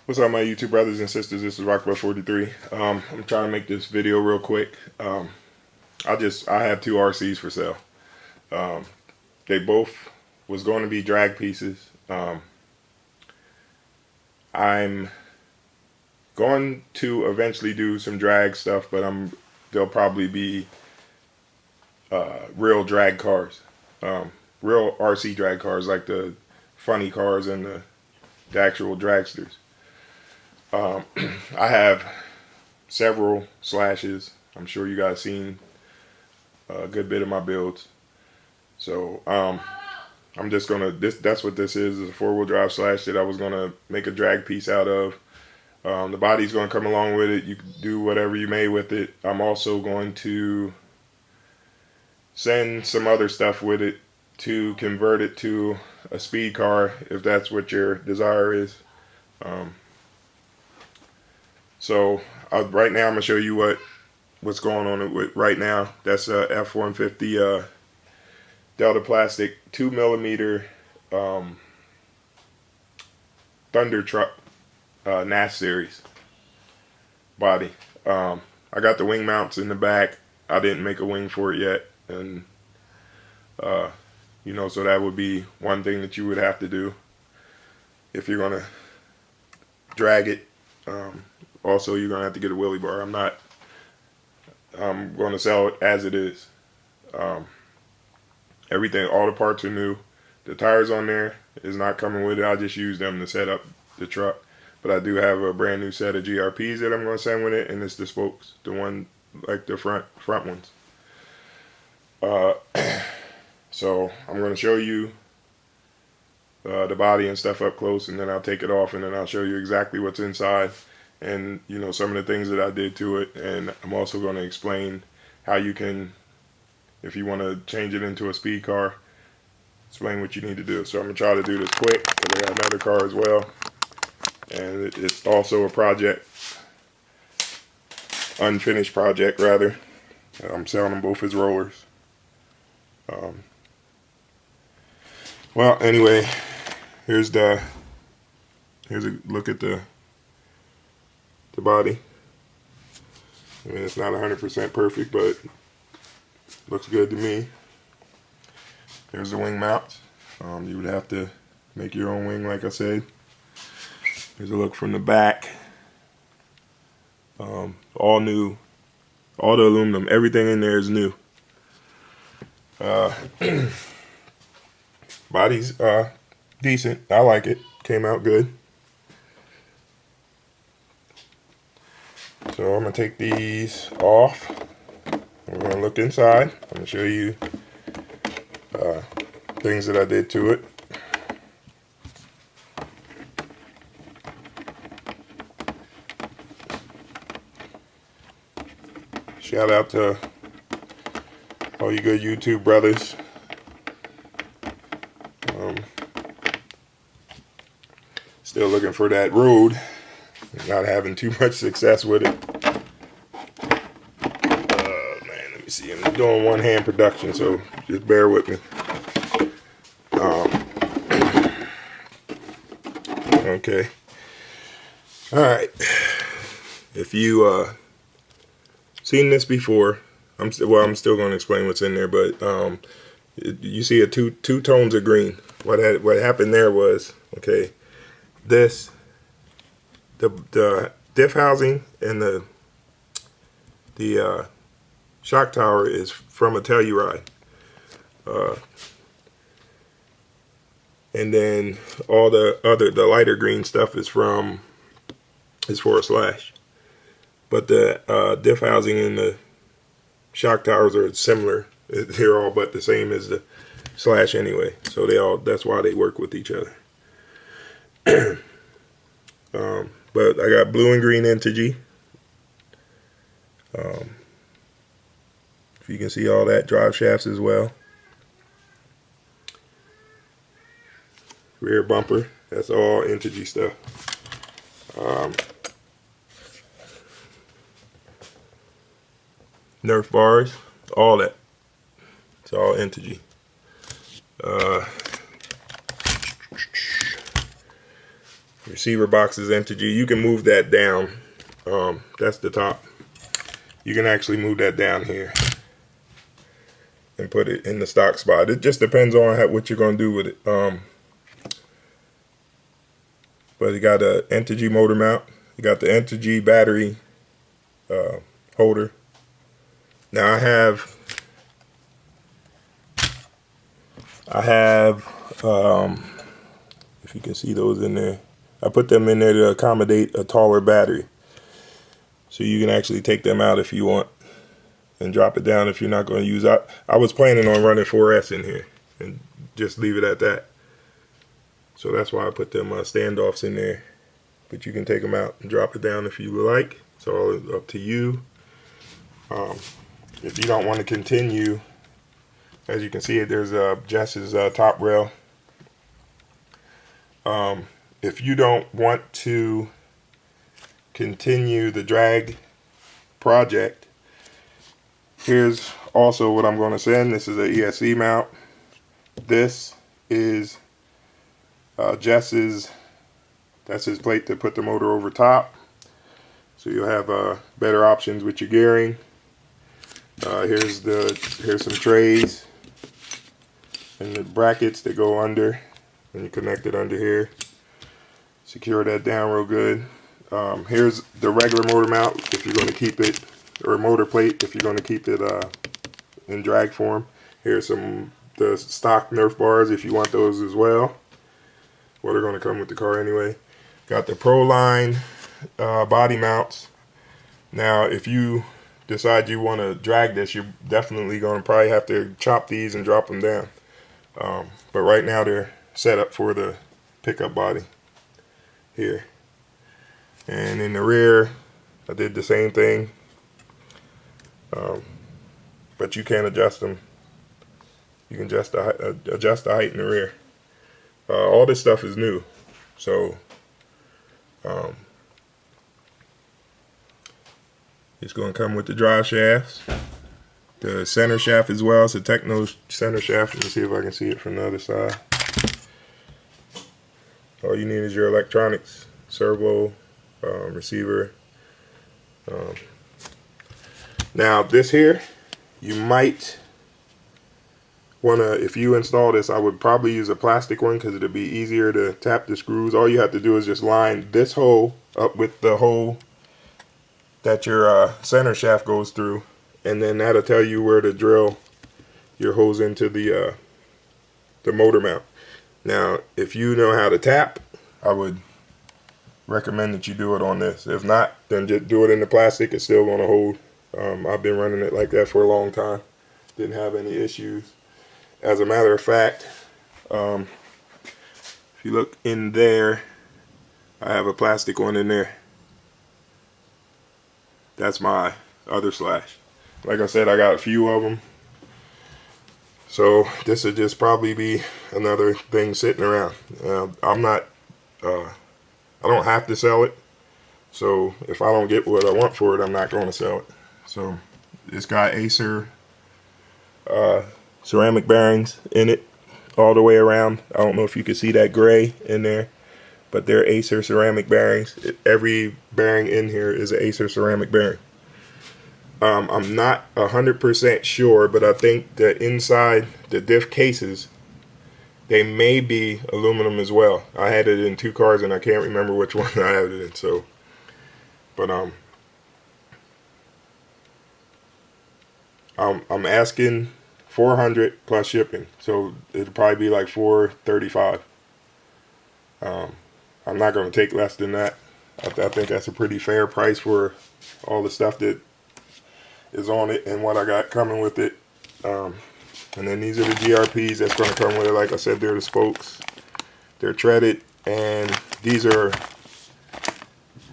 What's up, my YouTube brothers and sisters? This is Rockbell43. I'm trying to make this video real quick. I have two RCs for sale. They both was going to be drag pieces. I'm going to eventually do some drag stuff, but they'll probably be real drag cars, real RC drag cars, like the funny cars and the actual dragsters. I have several slashes. I'm sure you guys seen a good bit of my builds. So I'm just gonna that's what this is a 4-wheel drive slash that I was gonna make a drag piece out of. The body's gonna come along with it. You can do whatever you may with it. I'm also going to send some other stuff with it to convert it to a speed car if that's what your desire is. So right now I'm gonna show you what's going on with right now. That's a F-150 Delta Plastic 2mm Thunder Truck NAS series body. I got the wing mounts in the back. I didn't make a wing for it yet, and so that would be one thing that you would have to do if you're gonna drag it. Also, you're gonna have to get a wheelie bar. I'm gonna sell it as it is. Everything, all the parts are new. The tires on there is not coming with it. I just use them to set up the truck. But I do have a brand new set of GRPs that I'm gonna send with it, and it's the spokes, the one like the front ones. So I'm gonna show you the body and stuff up close, and then I'll take it off, and then I'll show you exactly what's inside. And some of the things that I did to it, and I'm also going to explain how you can, if you want to change it into a speed car, explain what you need to do. So I'm going to try to do this quick because I got another car as well, and it's also a project, unfinished project rather. I'm selling them both as rollers. Well, anyway, here's a look at the body. I mean, it's not 100% perfect, but looks good to me. There's the wing mounts. You would have to make your own wing, like I said. Here's a look from the back. All new. All the aluminum. Everything in there is new. Body's decent. I like it. Came out good. So I'm going to take these off. We're going to look inside. I'm going to show you things that I did to it. Shout out to all you good YouTube brothers. Still looking for that road. Not having too much success with it. Man, let me see. I'm doing one-hand production, so just bear with me. Okay. All right. If you seen this before, I'm still going to explain what's in there. But you see two tones of green. What happened there was, okay, this. The diff housing and the shock tower is from a Telluride, and then all the lighter green stuff is for a slash. But the diff housing and the shock towers are similar. They're all but the same as the slash anyway. So that's why they work with each other. But I got blue and green Integy. If you can see all that, drive shafts as well. Rear bumper, that's all Integy stuff. Nerf bars, all that. It's all Integy. receiver box is integer. You can move that down. That's the top. You can actually move that down here and put it in the stock spot. It just depends on what you're going to do with it. But you got an integer motor mount. You got the integer battery holder. Now I have if you can see those in there, I put them in there to accommodate a taller battery. So you can actually take them out if you want and drop it down if you're not going to use it. I was planning on running 4S in here and just leave it at that. So that's why I put them standoffs in there. But you can take them out and drop it down if you would like. It's all up to you. If you don't want to continue, as you can see, there's Jess's top rail. If you don't want to continue the drag project, here's also what I'm going to send. This is an ESC mount. This is Jess's, that's his plate to put the motor over top. So you'll have better options with your gearing. Here's some trays and the brackets that go under, and you connect it under here. Secure that down real good. Here's the regular motor mount if you're going to keep it, or motor plate if you're going to keep it in drag form. Here's the stock Nerf bars if you want those as well. Well, they're going to come with the car anyway. Got the Pro Line body mounts. Now, if you decide you want to drag this, you're definitely going to probably have to chop these and drop them down. But right now they're set up for the pickup body here. And in the rear, I did the same thing. But you can adjust them. You can adjust the height in the rear. All this stuff is new. So it's going to come with the drive shafts, the center shaft as well. It's a Techno center shaft. Let me see if I can see it from the other side. All you need is your electronics, servo, receiver. Now this here, you might want to, if you install this, I would probably use a plastic one because it'll be easier to tap the screws. All you have to do is just line this hole up with the hole that your center shaft goes through, and then that'll tell you where to drill your hose into the motor mount. Now, if you know how to tap, I would recommend that you do it on this. If not, then just do it in the plastic. It's still going to hold. I've been running it like that for a long time. Didn't have any issues. As a matter of fact, if you look in there, I have a plastic one in there. That's my other slash. Like I said, I got a few of them. So this would just probably be another thing sitting around. I'm not, I don't have to sell it. So if I don't get what I want for it, I'm not going to sell it. So it's got Acer ceramic bearings in it all the way around. I don't know if you can see that gray in there, but they're Acer ceramic bearings. Every bearing in here is an Acer ceramic bearing. I'm not 100% sure, but I think that inside the diff cases, they may be aluminum as well. I had it in 2 cars and I can't remember which one I had it in. So, but I'm asking $400 plus shipping, so it'll probably be like $435. I'm not going to take less than that. I think that's a pretty fair price for all the stuff that is on it and what I got coming with it. And then these are the GRPs that's going to come with it. Like I said, they're the spokes. They're treaded, and these are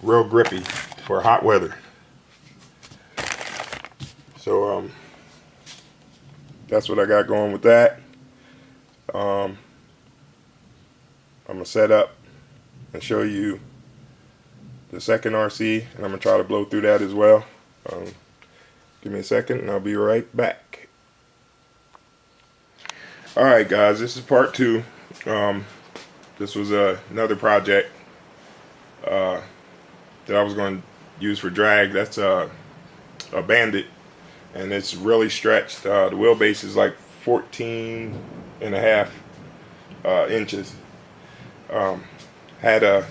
real grippy for hot weather. So that's what I got going with that. I'm going to set up and show you the second RC, and I'm going to try to blow through that as well. Give me a second and I'll be right back. Alright guys, this is part 2. This was another project. that I was going to use for drag. That's a Bandit, and it's really stretched. The wheelbase is like 14 and a half inches. Had a,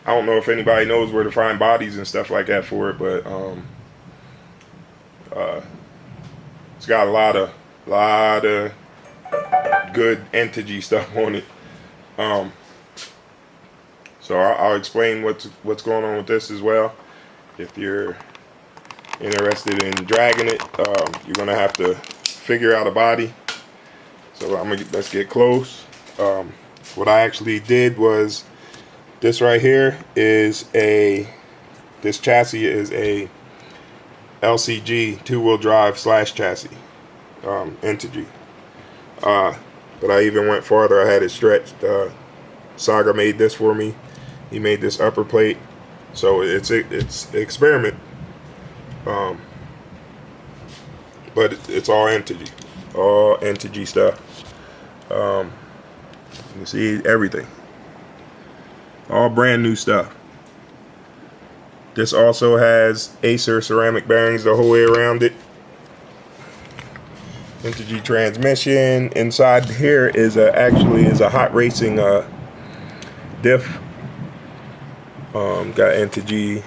I don't know if anybody knows where to find bodies and stuff like that for it, but it's got a lot of good Entity stuff on it. So I'll explain what's going on with this as well. If you're interested in dragging it, you're gonna have to figure out a body. So let's get close. What I actually did was, this right here is this chassis is a LCG 2-wheel drive / chassis, Entity. But I even went farther. I had it stretched. Saga made this for me. He made this upper plate, so it's an experiment. But it's all Entity stuff. You see everything, all brand new stuff. This also has Acer ceramic bearings the whole way around it. Entity transmission. Inside here is actually a hot racing diff. Got Entity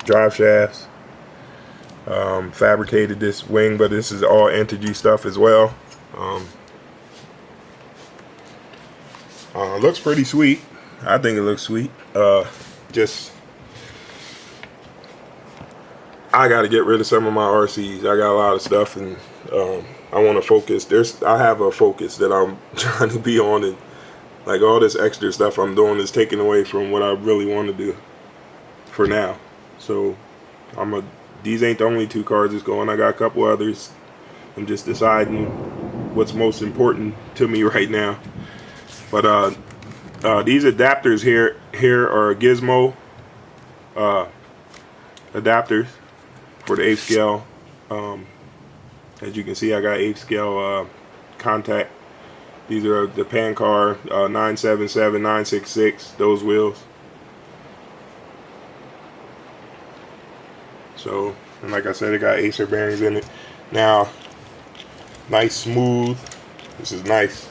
drive shafts. Fabricated this wing, but this is all Entity stuff as well. Looks pretty sweet. I think it looks sweet. Just I got to get rid of some of my RCs. I got a lot of stuff, and I want to focus. I have a focus that I'm trying to be on, and like all this extra stuff I'm doing is taking away from what I really want to do for now. So these ain't the only 2 cars that's going. I got a couple others. I'm just deciding what's most important to me right now. But these adapters here are Gizmo adapters for the 8th scale. As you can see, I got 8th scale contact. These are the Pancar 977, 966, those wheels. So, and like I said, it got Acer bearings in it. Now, nice smooth. This is nice.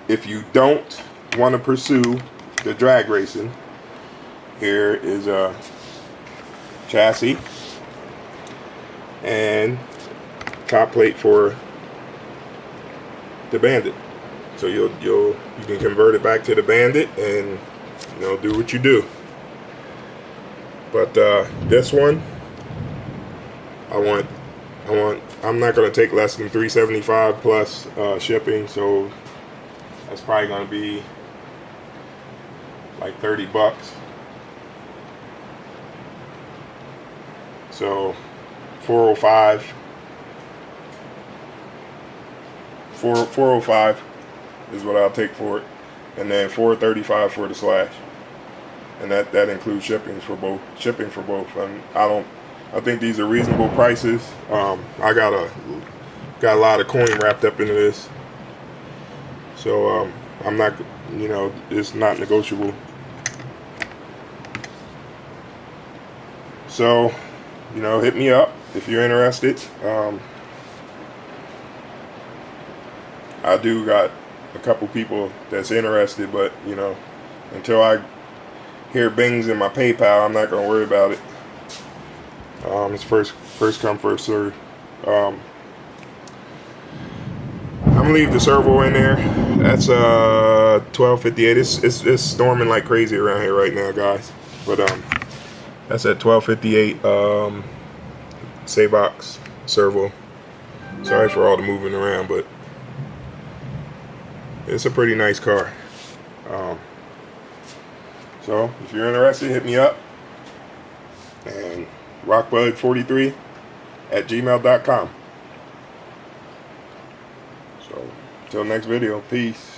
If you don't want to pursue the drag racing, here is a chassis and top plate for the Bandit. So you can convert it back to the Bandit and do what you do. But this one, I'm not going to take less than $375 plus shipping, so that's probably going to be like $30. So 405 is what I'll take for it, and then $435 for the slash, and that includes shipping for both. And I think these are reasonable prices. I got a lot of coin wrapped up into this, so I'm not, it's not negotiable. So, hit me up if you're interested. I do got a couple people that's interested, but until I hear bings in my PayPal, I'm not gonna worry about it. It's first come, first serve. I'm gonna leave the servo in there. That's 1258. It's storming like crazy around here right now, guys. But that's at 1258. Saybox servo. Sorry for all the moving around, but it's a pretty nice car. So if you're interested, hit me up. And rockbud43@gmail.com. So until next video, peace.